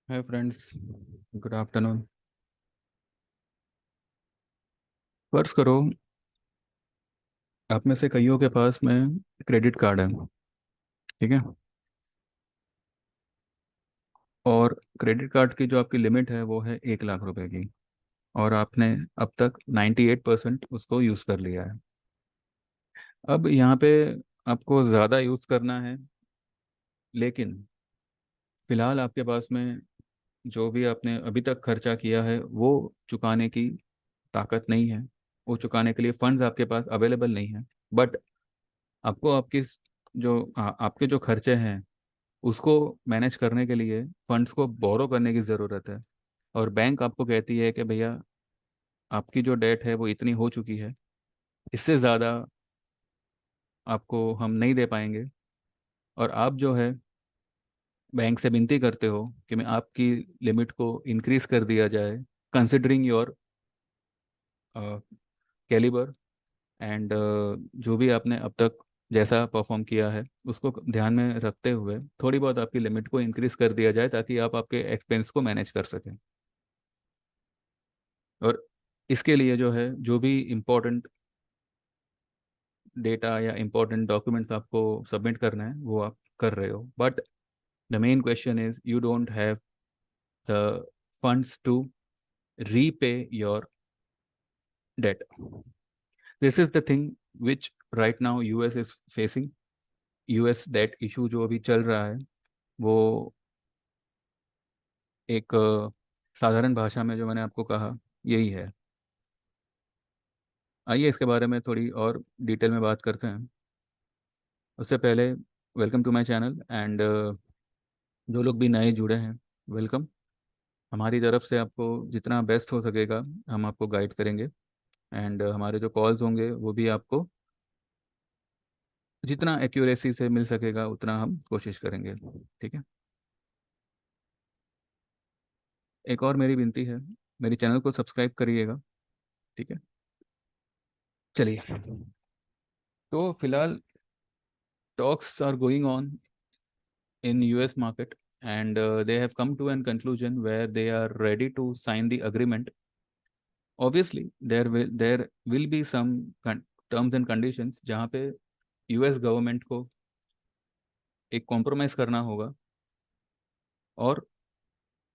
Hi friends, good afternoon. फर्ज करो आप में से कईयों के पास में क्रेडिट कार्ड है। ठीक है। और क्रेडिट कार्ड की जो आपकी लिमिट है वो है 1 लाख रुपए की। और आपने अब तक 98% उसको यूज़ कर लिया है। अब यहाँ पे आपको ज़्यादा यूज़ करना है, लेकिन फ़िलहाल आपके पास में जो भी आपने अभी तक खर्चा किया है वो चुकाने की ताकत नहीं है। वो चुकाने के लिए फंड्स आपके पास अवेलेबल नहीं है। बट आपको आपके जो खर्चे हैं उसको मैनेज करने के लिए फंड्स को बोरो करने की ज़रूरत है। और बैंक आपको कहती है कि भैया, आपकी जो डेट है वो इतनी हो चुकी है, इससे ज़्यादा आपको हम नहीं दे पाएंगे। और आप जो है बैंक से विनती करते हो कि मैं आपकी लिमिट को इंक्रीज कर दिया जाए, कंसिडरिंग योर कैलिबर एंड जो भी आपने अब तक जैसा परफॉर्म किया है उसको ध्यान में रखते हुए थोड़ी बहुत आपकी लिमिट को इंक्रीज कर दिया जाए, ताकि आप आपके एक्सपेंस को मैनेज कर सकें। और इसके लिए जो है, जो भी इम्पोर्टेंट डेटा या इम्पोर्टेंट डॉक्यूमेंट्स आपको सबमिट करना है वो आप कर रहे हो। But the main question is you don't have the funds to repay your debt. This is the thing which right now US is facing. US debt issue जो अभी चल रहा है वो एक साधारण भाषा में जो मैंने आपको कहा यही है। आइए इसके बारे में थोड़ी और डिटेल में बात करते हैं। उससे पहले welcome to my channel and जो लोग भी नए जुड़े हैं, वेलकम। हमारी तरफ से आपको जितना बेस्ट हो सकेगा हम आपको गाइड करेंगे। एंड हमारे जो कॉल्स होंगे वो भी आपको जितना एक्यूरेसी से मिल सकेगा उतना हम कोशिश करेंगे। ठीक है। एक और मेरी विनती है, मेरे चैनल को सब्सक्राइब करिएगा। ठीक है। चलिए, तो फिलहाल talks are going on in US market, and they have come to an conclusion where they are ready to sign the agreement. Obviously there will be some terms and conditions जहाँ पे US government को एक compromise करना होगा। और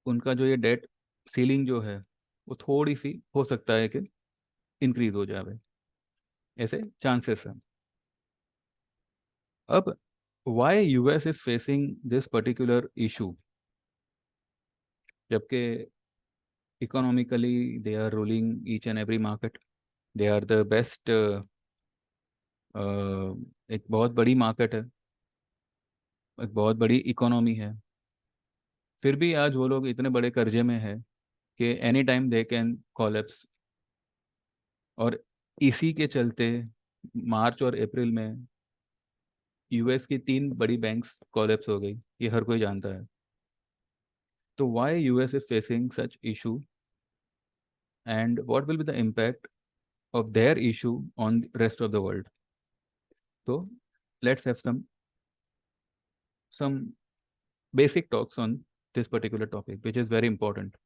उनका जो ये डेट सीलिंग जो है वो थोड़ी सी हो सकता है कि इंक्रीज हो जाए, ऐसे चांसेस हैं। अब why US is facing this particular issue, जबकि economically they are ruling each and every market, they are the best, एक बहुत बड़ी मार्केट है, एक बहुत बड़ी इकोनॉमी है। फिर भी आज वो लोग इतने बड़े कर्जे में है कि any time they can collapse. और इसी के चलते मार्च और अप्रैल में यूएस की 3 बड़ी बैंक्स कॉलेप्स हो गई, ये हर कोई जानता है। तो why US is facing such issue and what will be the impact of their issue on rest of the world. तो let's have some basic talks on this particular topic which is very important।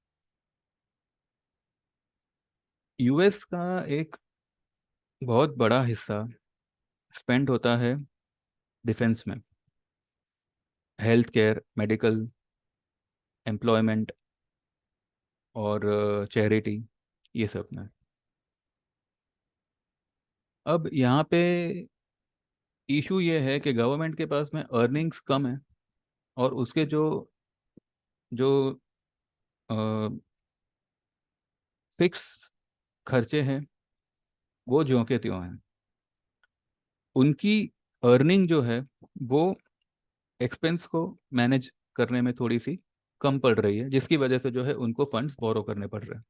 US का एक बहुत बड़ा हिस्सा spend होता है defence में, health care, medical, employment और चैरिटी, ये सब में। अब यहाँ पे इशू ये है कि गवर्नमेंट के पास में अर्निंग्स कम है, और उसके जो जो फिक्स खर्चे हैं वो ज्यों के त्यों हैं। उनकी अर्निंग जो है वो एक्सपेंस को मैनेज करने में थोड़ी सी कम पड़ रही है, जिसकी वजह से जो है उनको फंड्स बोरो करने पड़ रहे हैं।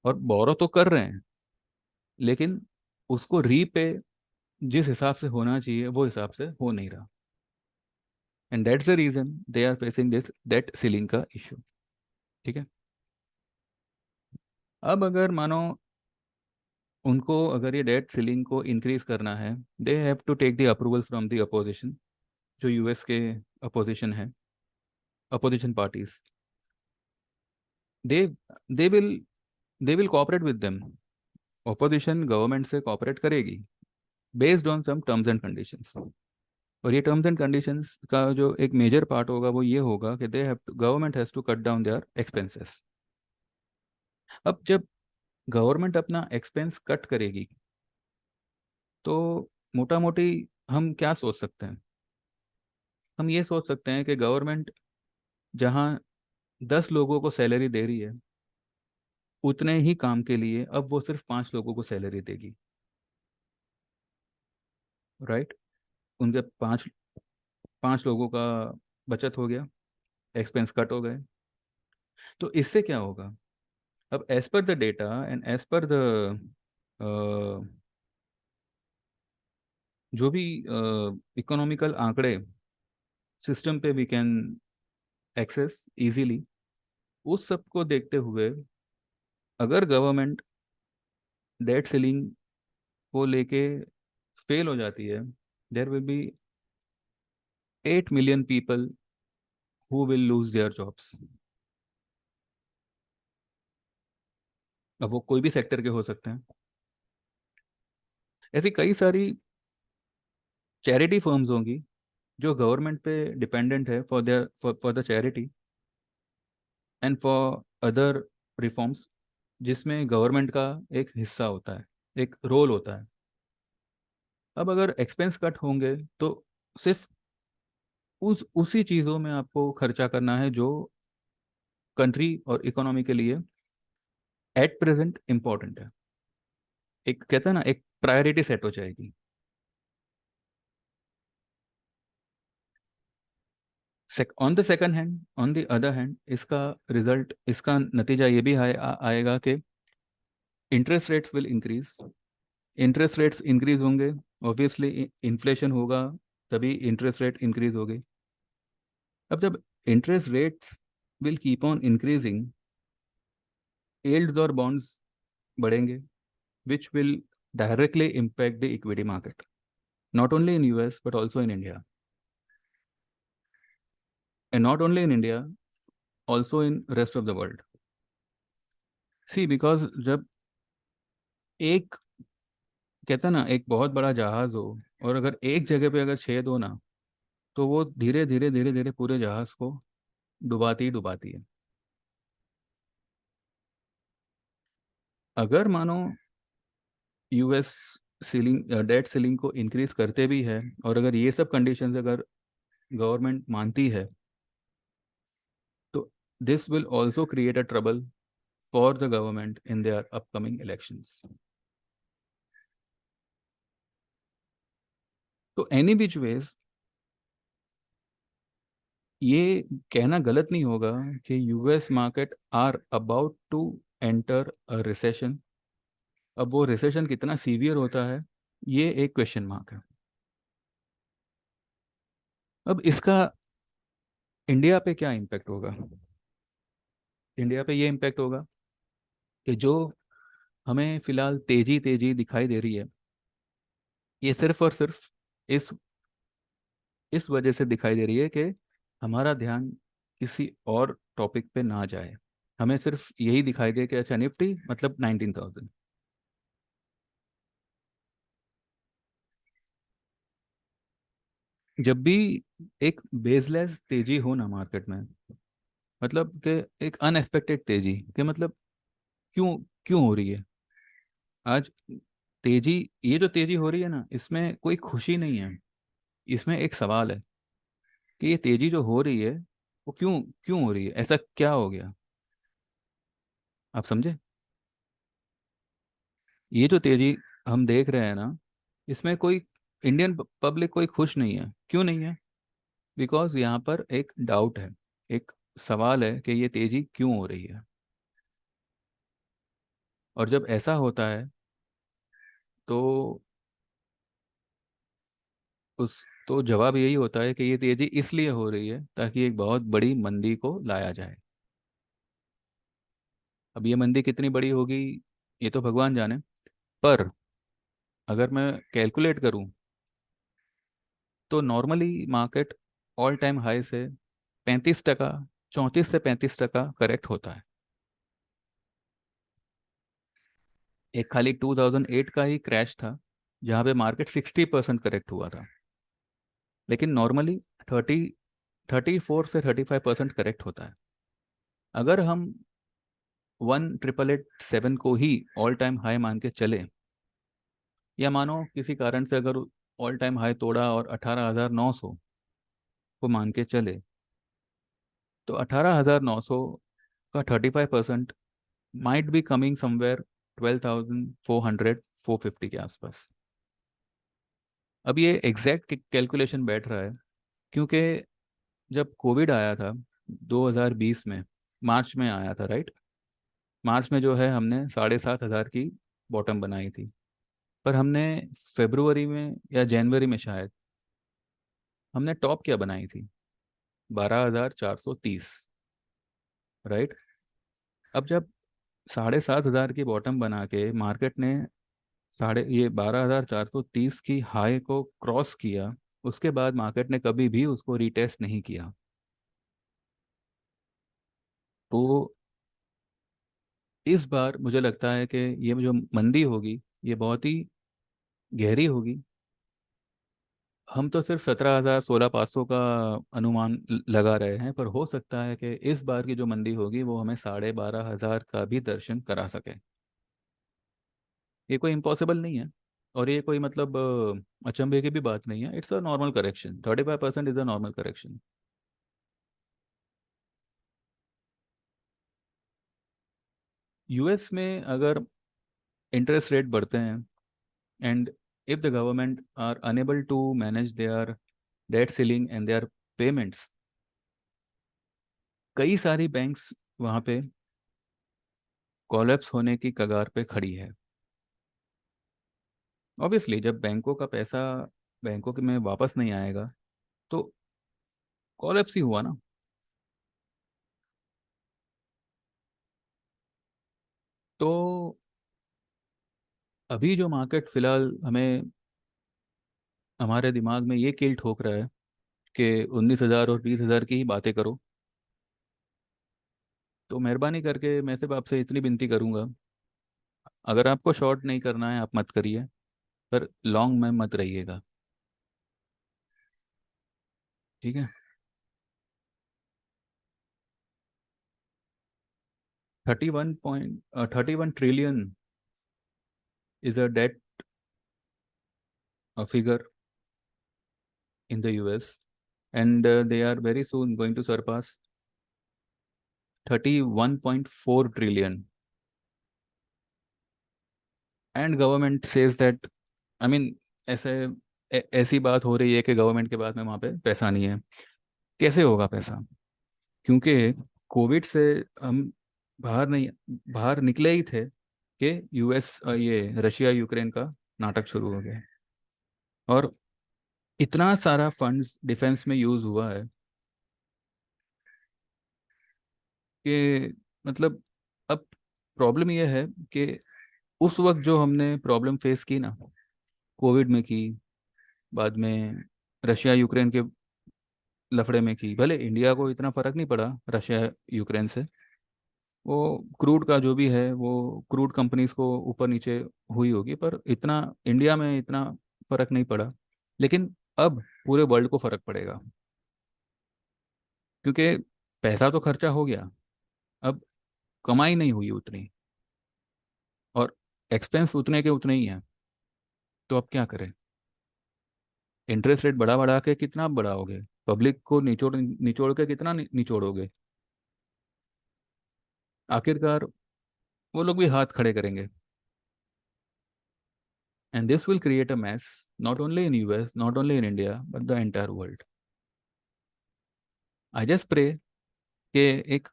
और बोरो तो कर रहे हैं, लेकिन उसको रीपे जिस हिसाब से होना चाहिए वो हिसाब से हो नहीं रहा। And that's the reason they are facing this debt ceiling का इशू। ठीक है। अब अगर मानो उनको अगर ये डेट सीलिंग को इंक्रीज करना है, they have to take the approval from the opposition, जो यूएस के अपोजिशन है, opposition parties. They they will they will cooperate with them. Opposition government से कोऑपरेट करेगी based on some terms and conditions. और ये terms and conditions का जो एक मेजर पार्ट होगा वो ये होगा कि they have government has to cut down their expenses. अब जब गवर्नमेंट अपना एक्सपेंस कट करेगी तो मोटा मोटी हम क्या सोच सकते हैं? हम ये सोच सकते हैं कि गवर्नमेंट जहाँ 10 लोगों को सैलरी दे रही है, उतने ही काम के लिए अब वो सिर्फ 5 लोगों को सैलरी देगी। राइट? उनके पाँच पाँच लोगों का बचत हो गया, एक्सपेंस कट हो गए। तो इससे क्या होगा? अब as per the data and as per the जो भी इकोनॉमिकल आंकड़े सिस्टम पे वी कैन एक्सेस इजीली, उस सब को देखते हुए अगर गवर्नमेंट डेट सीलिंग को लेके फेल हो जाती है, there will be 8 million people who will lose their jobs. अब वो कोई भी सेक्टर के हो सकते हैं। ऐसी कई सारी चैरिटी फर्म्स होंगी जो गवर्नमेंट पे डिपेंडेंट है for their for the charity and for other reforms, जिसमें गवर्नमेंट का एक हिस्सा होता है, एक रोल होता है। अब अगर एक्सपेंस कट होंगे तो सिर्फ उस उसी चीज़ों में आपको खर्चा करना है जो कंट्री और इकोनॉमी के लिए एट प्रेजेंट इंपॉर्टेंट है। एक कहते हैं ना, एक प्रायोरिटी सेट हो जाएगी। On the second hand, on the other hand, इसका रिजल्ट, इसका नतीजा ये भी आएगा कि interest rates will increase. Interest rates increase होंगे, ऑब्वियसली इन्फ्लेशन होगा, तभी इंटरेस्ट रेट इंक्रीज होगी। अब जब interest rates will keep on increasing, yields और बॉन्ड्स बढ़ेंगे, which will directly impact the equity market, not only in US but also in India, and not only in India, also in rest of the world. See, because जब एक कहता ना, एक बहुत बड़ा जहाज हो और अगर एक जगह पे अगर छेद हो ना, तो वो धीरे धीरे धीरे धीरे पूरे जहाज को डुबाती ही डुबाती है। अगर मानो यूएस सीलिंग डेट सीलिंग को इंक्रीज करते भी है और अगर ये सब कंडीशंस अगर गवर्नमेंट मानती है, तो this will also create a trouble for the government in their upcoming elections. तो any which ways ये कहना गलत नहीं होगा कि US market are about to enter a recession. अब वो रिसेशन कितना सीवियर होता है, ये एक क्वेश्चन मार्क है। अब इसका इंडिया पे क्या इम्पैक्ट होगा? इंडिया पे ये इम्पैक्ट होगा कि जो हमें फिलहाल तेजी तेजी दिखाई दे रही है, ये सिर्फ और सिर्फ इस इस वजह से दिखाई दे रही है कि हमारा ध्यान किसी और टॉपिक पे ना जाए। हमें सिर्फ यही दिखाई दे कि अच्छा, निफ्टी मतलब 19,000। जब भी एक बेसलेस तेजी हो ना मार्केट में, मतलब कि एक अनएक्सपेक्टेड तेजी कि मतलब क्यों क्यों हो रही है आज तेजी? ये जो तेजी हो रही है ना, इसमें कोई खुशी नहीं है। इसमें एक सवाल है कि ये तेजी जो हो रही है वो क्यों क्यों हो रही है, ऐसा क्या हो गया? आप समझे? ये जो तेजी हम देख रहे हैं ना, इसमें कोई इंडियन पब्लिक कोई खुश नहीं है। क्यों नहीं है? बिकॉज यहाँ पर एक डाउट है, एक सवाल है कि ये तेजी क्यों हो रही है। और जब ऐसा होता है तो उस तो जवाब यही होता है कि ये तेजी इसलिए हो रही है ताकि एक बहुत बड़ी मंदी को लाया जाए। अब ये मंदी कितनी बड़ी होगी ये तो भगवान जाने, पर अगर मैं कैलकुलेट करूं तो normally market all time high से 35%, 34 से 35% करेक्ट होता है। एक खाली 2008 का ही क्रैश था जहाँ पे मार्केट 60% करेक्ट हुआ था, लेकिन नॉर्मली 34 से 35% करेक्ट होता है। अगर हम 1,887 को ही ऑल टाइम हाई मान के चले, या मानो किसी कारण से अगर ऑल टाइम हाई तोड़ा और 18,900 को मान के चले, तो 18,900 का 35% माइट बी कमिंग समवेयर 12,400 450 के आसपास। अब ये एग्जैक्ट कैलकुलेशन बैठ रहा है क्योंकि जब कोविड आया था 2020 में, मार्च में आया था, राइट? मार्च में जो है हमने 7,500 की बॉटम बनाई थी, पर हमने फेब्रुवरी में या जनवरी में शायद हमने टॉप क्या बनाई थी? 12,430, राइट? अब जब 7,500 की बॉटम बना के मार्केट ने साढ़े ये 12,430 की हाई को क्रॉस किया, उसके बाद मार्केट ने कभी भी उसको रिटेस्ट नहीं किया। तो इस बार मुझे लगता है कि ये जो मंदी होगी ये बहुत ही गहरी होगी। हम तो सिर्फ 17,000 16,500 का अनुमान लगा रहे हैं, पर हो सकता है कि इस बार की जो मंदी होगी वो हमें 12,500 का भी दर्शन करा सके। ये कोई इम्पॉसिबल नहीं है, और ये कोई मतलब अचंभे की भी बात नहीं है। It's a normal correction, 35% is a normal correction. US में अगर इंटरेस्ट रेट बढ़ते हैं, and if the government are unable to manage their debt ceiling and their payments, कई सारी बैंक्स वहाँ पे कोलैप्स होने की कगार पे खड़ी है। ऑब्वियसली जब बैंकों का पैसा बैंकों के में वापस नहीं आएगा तो कोलैप्स ही हुआ ना। तो अभी जो मार्केट फिलहाल हमें हमारे दिमाग में ये कील ठोक रहा है कि 19,000 और 20,000 की ही बातें करो, तो मेहरबानी करके मैं सिर्फ आपसे इतनी विनती करूंगा, अगर आपको शॉर्ट नहीं करना है आप मत करिए, पर लॉन्ग में मत रहिएगा, ठीक है? 31 is a debt figure in the US, and they are very soon going to surpass 31.4 trillion. And government says that, I mean, ऐसे ऐसी बात हो रही है कि गवर्नमेंट के पास में वहाँ पे पैसा नहीं है। कैसे होगा पैसा? क्योंकि कोविड से हम बाहर नहीं बाहर निकले ही थे कि यूएस ये रशिया यूक्रेन का नाटक शुरू हो गया, और इतना सारा फंड्स डिफेंस में यूज हुआ है कि मतलब अब प्रॉब्लम यह है कि उस वक्त जो हमने प्रॉब्लम फेस की ना, कोविड में की, बाद में रशिया यूक्रेन के लफड़े में की, भले इंडिया को इतना फर्क नहीं पड़ा रशिया यूक्रेन से, वो क्रूड का जो भी है वो क्रूड कंपनीज को ऊपर नीचे हुई होगी, पर इतना इंडिया में इतना फर्क नहीं पड़ा। लेकिन अब पूरे वर्ल्ड को फर्क पड़ेगा, क्योंकि पैसा तो खर्चा हो गया, अब कमाई नहीं हुई उतनी, और एक्सपेंस उतने के उतने ही हैं। तो अब क्या करें? इंटरेस्ट रेट बढ़ा बढ़ा के कितना बढ़ाओगे? पब्लिक को निचोड़ निचोड़ के कितना निचोड़ोगे? आखिरकार वो लोग भी हाथ खड़े करेंगे, and this will create a mess, not only in US, not only in India, but the entire world. I just pray कि एक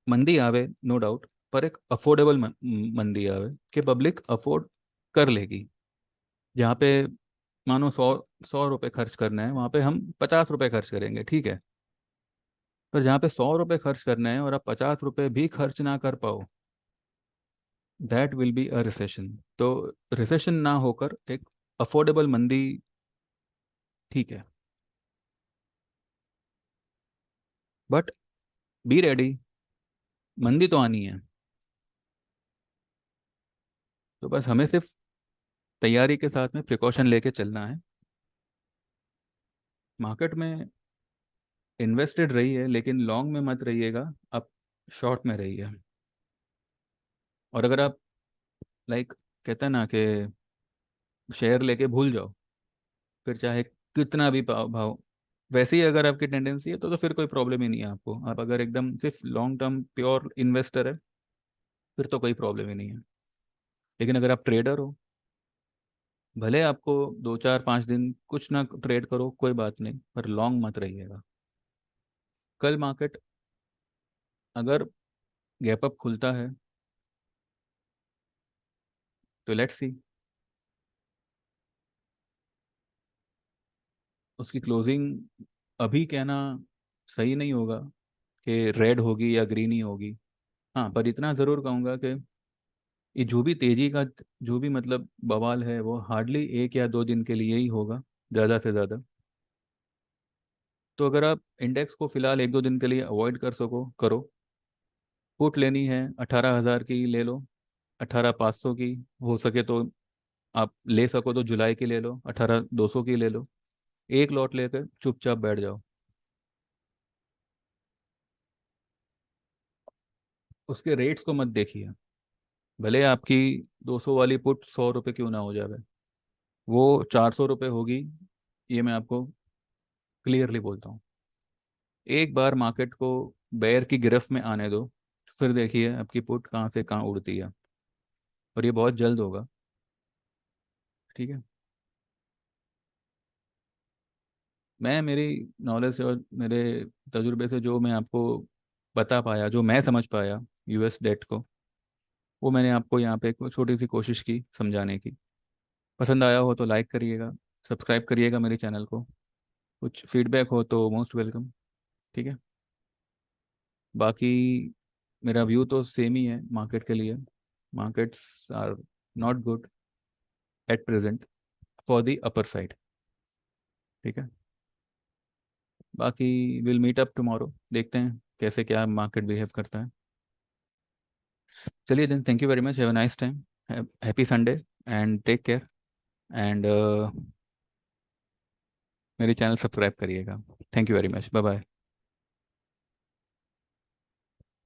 मंदी आवे, नो डाउट, पर एक अफोर्डेबल मंदी आवे कि पब्लिक अफोर्ड कर लेगी। जहाँ पे मानो 100 रुपये खर्च करना है, वहाँ पे हम 50 रुपये खर्च करेंगे, ठीक है? पर जहाँ पे 100 रुपये खर्च करना है और आप 50 रुपये भी खर्च ना कर पाओ, that will be a recession. तो रिसेशन ना होकर एक अफोर्डेबल मंदी, ठीक है, बट बी रेडी, मंदी तो आनी है। तो बस हमें सिर्फ तैयारी के साथ में प्रिकॉशन लेके चलना है। मार्केट में इन्वेस्टेड रहिए, लेकिन लॉन्ग में मत रहिएगा, आप शॉर्ट में रहिए। और अगर आप लाइक कहते हैं ना कि शेयर लेके भूल जाओ, फिर चाहे कितना भी भाव भाव, वैसे ही अगर आपकी टेंडेंसी है तो फिर कोई प्रॉब्लम ही नहीं है आपको। आप अगर एकदम सिर्फ लॉन्ग टर्म प्योर इन्वेस्टर है, फिर तो कोई प्रॉब्लम ही नहीं है। लेकिन अगर आप ट्रेडर हो, भले आपको 2 4 5 दिन कुछ ना ट्रेड करो, कोई बात नहीं, पर लॉन्ग मत रहिएगा। कल मार्केट अगर गैप अप खुलता है तो लेट्स सी, उसकी क्लोजिंग अभी कहना सही नहीं होगा कि रेड होगी या ग्रीन ही होगी। हाँ, पर इतना ज़रूर कहूँगा कि ये जो भी तेजी का जो भी मतलब बवाल है, वो हार्डली 1 या 2 दिन के लिए ही होगा, ज़्यादा से ज़्यादा। तो अगर आप इंडेक्स को फिलहाल 1 2 दिन के लिए अवॉइड कर सको, करो। पुट लेनी है 18,000 की ले लो, 18,500 की हो सके तो आप ले सको तो जुलाई की ले लो, 18,200 की ले लो। एक लॉट लेकर चुपचाप बैठ जाओ। उसके रेट्स को मत देखिए। भले आपकी 200 वाली पुट 100 रुपये क्यों ना हो जाए, वो 400 रुपये होगी, ये मैं आपको क्लियरली बोलता हूँ। एक बार मार्केट को बेयर की गिरफ्त में आने दो, फिर देखिए आपकी पुट कहाँ से कहाँ उड़ती है। और ये बहुत जल्द होगा। ठीक है। मैं मेरी नॉलेज से और मेरे तजुर्बे से जो मैं आपको बता पाया, जो मैं समझ पाया यूएस डेट को, वो मैंने आपको यहाँ पे एक छोटी सी कोशिश की समझाने की। पसंद आया हो तो लाइक करिएगा, सब्सक्राइब करिएगा मेरे चैनल को। कुछ फीडबैक हो तो मोस्ट वेलकम। ठीक है। बाकी मेरा व्यू तो सेम ही है मार्केट के लिए। Markets are not good at present for the upper side. ठीक है। बाकी विल मीट अप टुमारो, देखते हैं कैसे क्या मार्केट बिहेव करता है। चलिए then, thank you very much, have a nice time, happy Sunday and take care. And मेरे चैनल सब्सक्राइब करिएगा। Thank you very much, bye bye.